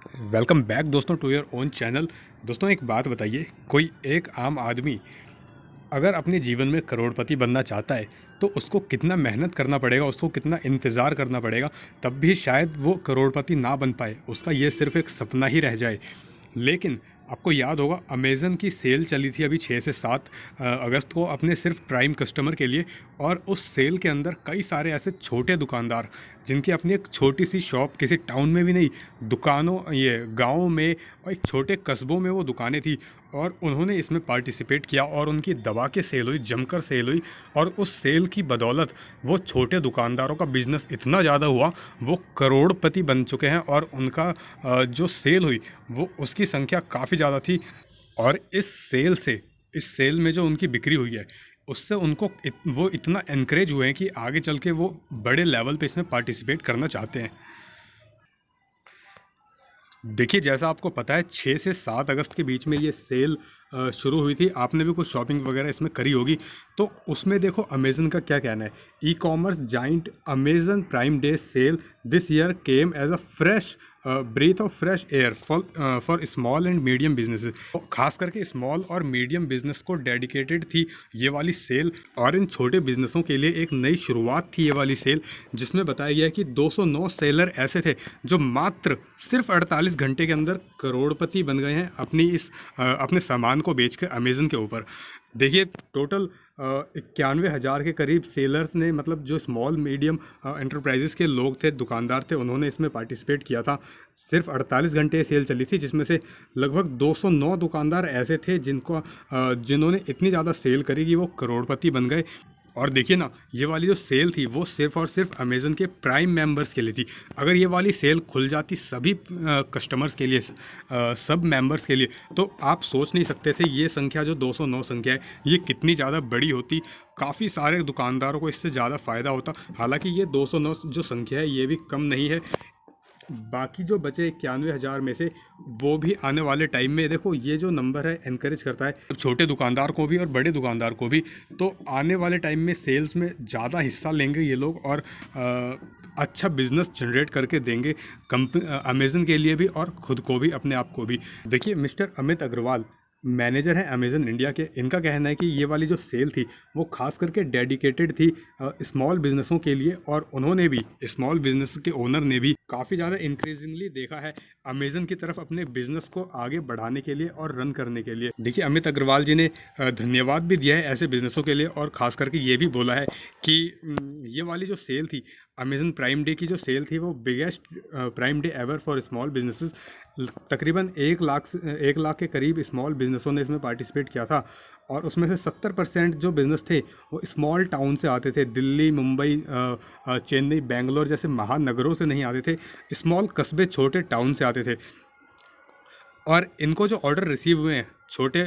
Welcome back दोस्तों to your own channel. दोस्तों एक बात बताइए, कोई एक आम आदमी अगर अपने जीवन में करोड़पति बनना चाहता है तो उसको कितना मेहनत करना पड़ेगा, उसको कितना इंतज़ार करना पड़ेगा, तब भी शायद वो करोड़पति ना बन पाए, उसका ये सिर्फ एक सपना ही रह जाए। लेकिन आपको याद होगा अमेज़न की सेल चली थी अभी 6 से 7 अगस्त को अपने सिर्फ प्राइम कस्टमर के लिए। और उस सेल के अंदर कई सारे ऐसे छोटे दुकानदार जिनकी अपनी एक छोटी सी शॉप किसी टाउन में भी नहीं, दुकानों ये गाँव में और एक छोटे कस्बों में वो दुकानें थी, और उन्होंने इसमें पार्टिसिपेट किया और उनकी दबा के सेल हुई, जमकर सेल हुई। और उस सेल की बदौलत वो छोटे दुकानदारों का बिजनेस इतना ज़्यादा हुआ, वो करोड़पति बन चुके हैं। और उनका जो सेल हुई वो उसकी संख्या काफ़ी ज़्यादा थी। और इस सेल में जो उनकी बिक्री हुई है उससे उनको वो इतना एनकरेज हुए हैं कि आगे चल के वो बड़े लेवल पे इसमें पार्टिसिपेट करना चाहते हैं। देखिए जैसा आपको पता है 6 से 7 अगस्त के बीच में ये सेल शुरू हुई थी। आपने भी कुछ शॉपिंग वगैरह इसमें करी होगी, तो उसमें देखो अमेज़न का क्या कहना है। E commerce giant Amazon Prime Day sale this year came as a fresh breath of fresh air for small and medium businesses. खास करके स्मॉल और मीडियम बिजनेस को डेडिकेटेड थी ये वाली सेल, और इन छोटे बिजनेसों के लिए एक नई शुरुआत थी ये वाली सेल, जिसमें बताया गया कि 209 सेलर ऐसे थे जो मात्र सिर्फ 48 घंटे के अंदर करोड़पति बन गए हैं अपने सामान को बेचकर अमेज़न के ऊपर। देखिए टोटल 91,000 के करीब सेलर्स ने, मतलब जो स्मॉल मीडियम एंटरप्राइजेस के लोग थे, दुकानदार थे, उन्होंने इसमें पार्टिसिपेट किया था। सिर्फ 48 घंटे सेल चली थी, जिसमें से लगभग 209 दुकानदार ऐसे थे जिन्होंने इतनी ज़्यादा सेल करी कि वो करोड़पति बन गए। और देखिए ना, ये वाली जो सेल थी वो सिर्फ और सिर्फ अमेज़न के प्राइम मेंबर्स के लिए थी। अगर ये वाली सेल खुल जाती सभी कस्टमर्स के लिए, सब मेंबर्स के लिए, तो आप सोच नहीं सकते थे ये संख्या जो 209 संख्या है ये कितनी ज़्यादा बड़ी होती। काफ़ी सारे दुकानदारों को इससे ज़्यादा फ़ायदा होता। हालांकि ये 209 जो संख्या है ये भी कम नहीं है। बाकी जो बचे 91,000 में से, वो भी आने वाले टाइम में, देखो ये जो नंबर है एनकरेज करता है छोटे दुकानदार को भी और बड़े दुकानदार को भी। तो आने वाले टाइम में सेल्स में ज़्यादा हिस्सा लेंगे ये लोग, और अच्छा बिजनेस जनरेट करके देंगे अमेज़न के लिए भी और ख़ुद को भी, अपने आप को भी। देखिए मिस्टर अमित अग्रवाल मैनेजर हैं अमेज़न इंडिया के। इनका कहना है कि ये वाली जो सेल थी वो खास करके डेडिकेटेड थी स्मॉल बिजनेसों के लिए, और उन्होंने भी, स्मॉल बिजनेस के ओनर ने भी काफ़ी ज़्यादा इंक्रीजिंगली देखा है अमेज़न की तरफ अपने बिजनेस को आगे बढ़ाने के लिए और रन करने के लिए। देखिए अमित अग्रवाल जी ने धन्यवाद भी दिया है ऐसे बिजनेसों के लिए, और ख़ास करके ये भी बोला है कि ये वाली जो सेल थी, अमेज़न प्राइम डे की जो सेल थी, वो biggest prime day ever for small businesses. तकरीबन 1 लाख के करीब स्मॉल बिजनेसों ने इसमें पार्टिसिपेट किया था, और उसमें से 70% जो बिज़नेस थे वो स्मॉल टाउन से आते थे। दिल्ली, मुंबई, चेन्नई, बेंगलोर जैसे महानगरों से नहीं आते थे, स्मॉल कस्बे, छोटे टाउन से आते थे। और इनको जो ऑर्डर रिसीव हुए हैं, छोटे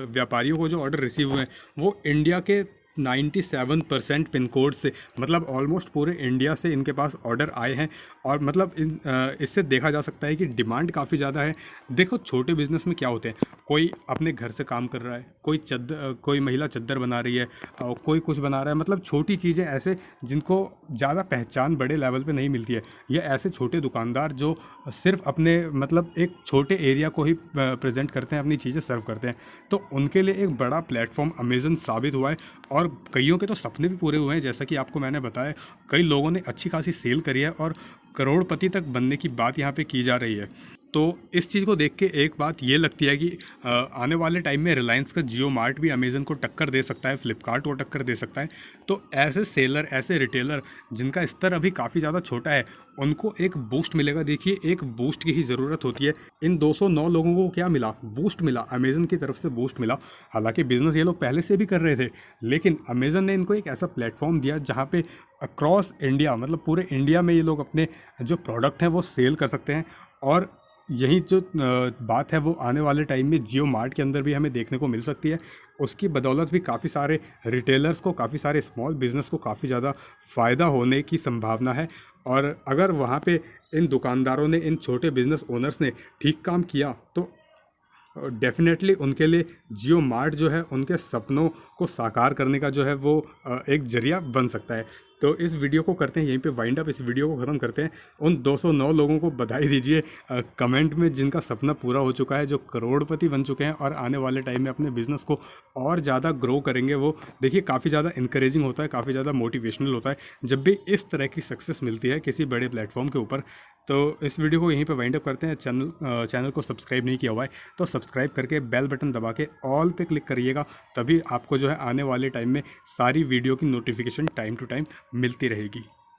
व्यापारियों को जो ऑर्डर रिसीव हुए हैं, वो इंडिया के 97% पिन कोड से, मतलब ऑलमोस्ट पूरे इंडिया से इनके पास ऑर्डर आए हैं। और मतलब इससे देखा जा सकता है कि डिमांड काफ़ी ज़्यादा है। देखो छोटे बिजनेस में क्या होते हैं, कोई अपने घर से काम कर रहा है, कोई महिला चद्दर बना रही है, कोई कुछ बना रहा है, मतलब छोटी चीज़ें ऐसे जिनको ज़्यादा पहचान बड़े लेवल पे नहीं मिलती है। ये ऐसे छोटे दुकानदार जो सिर्फ अपने, मतलब एक छोटे एरिया को ही प्रेजेंट करते हैं, अपनी चीज़ें सर्व करते हैं, तो उनके लिए एक बड़ा प्लेटफॉर्म अमेज़न साबित हुआ है। और कईयों के तो सपने भी पूरे हुए हैं, जैसा कि आपको मैंने बताया। कई लोगों ने अच्छी खासी सेल करी है और करोड़पति तक बनने की बात यहाँ पे की जा रही है। तो इस चीज़ को देख के एक बात ये लगती है कि आने वाले टाइम में रिलायंस का जियो मार्ट भी अमेज़न को टक्कर दे सकता है, फ्लिपकार्ट को टक्कर दे सकता है। तो ऐसे सेलर, ऐसे रिटेलर जिनका स्तर अभी काफ़ी ज़्यादा छोटा है, उनको एक बूस्ट मिलेगा। देखिए एक बूस्ट की ही ज़रूरत होती है। इन 209 लोगों को क्या मिला? बूस्ट मिला, अमेज़न की तरफ से बूस्ट मिला। हालांकि बिज़नेस ये लोग पहले से भी कर रहे थे, लेकिन अमेज़न ने इनको एक ऐसा प्लेटफॉर्म दिया जहाँ पे अक्रॉस इंडिया, मतलब पूरे इंडिया में ये लोग अपने जो प्रोडक्ट हैं वो सेल कर सकते हैं। और यही जो बात है वो आने वाले टाइम में जियो मार्ट के अंदर भी हमें देखने को मिल सकती है। उसकी बदौलत भी काफ़ी सारे रिटेलर्स को, काफ़ी सारे स्मॉल बिजनेस को काफ़ी ज़्यादा फ़ायदा होने की संभावना है। और अगर वहाँ पे इन दुकानदारों ने, इन छोटे बिजनेस ओनर्स ने ठीक काम किया तो डेफिनेटली उनके लिए जियो मार्ट जो है उनके सपनों को साकार करने का जो है वो एक जरिया बन सकता है। तो इस वीडियो को करते हैं यहीं पे वाइंड अप, इस वीडियो को ख़त्म करते हैं। उन 209 लोगों को बधाई दीजिए कमेंट में, जिनका सपना पूरा हो चुका है, जो करोड़पति बन चुके हैं और आने वाले टाइम में अपने बिजनेस को और ज़्यादा ग्रो करेंगे। वो देखिए काफ़ी ज़्यादा इंकरेजिंग होता है, काफ़ी ज़्यादा मोटिवेशनल होता है जब भी इस तरह की सक्सेस मिलती है किसी बड़े प्लेटफॉर्म के ऊपर। तो इस वीडियो को यहीं पे वाइंड अप करते हैं। चैनल को सब्सक्राइब नहीं किया हुआ है तो सब्सक्राइब करके बेल बटन दबा के ऑल पे क्लिक करिएगा, तभी आपको जो है आने वाले टाइम में सारी वीडियो की नोटिफिकेशन टाइम टू टाइम मिलती रहेगी।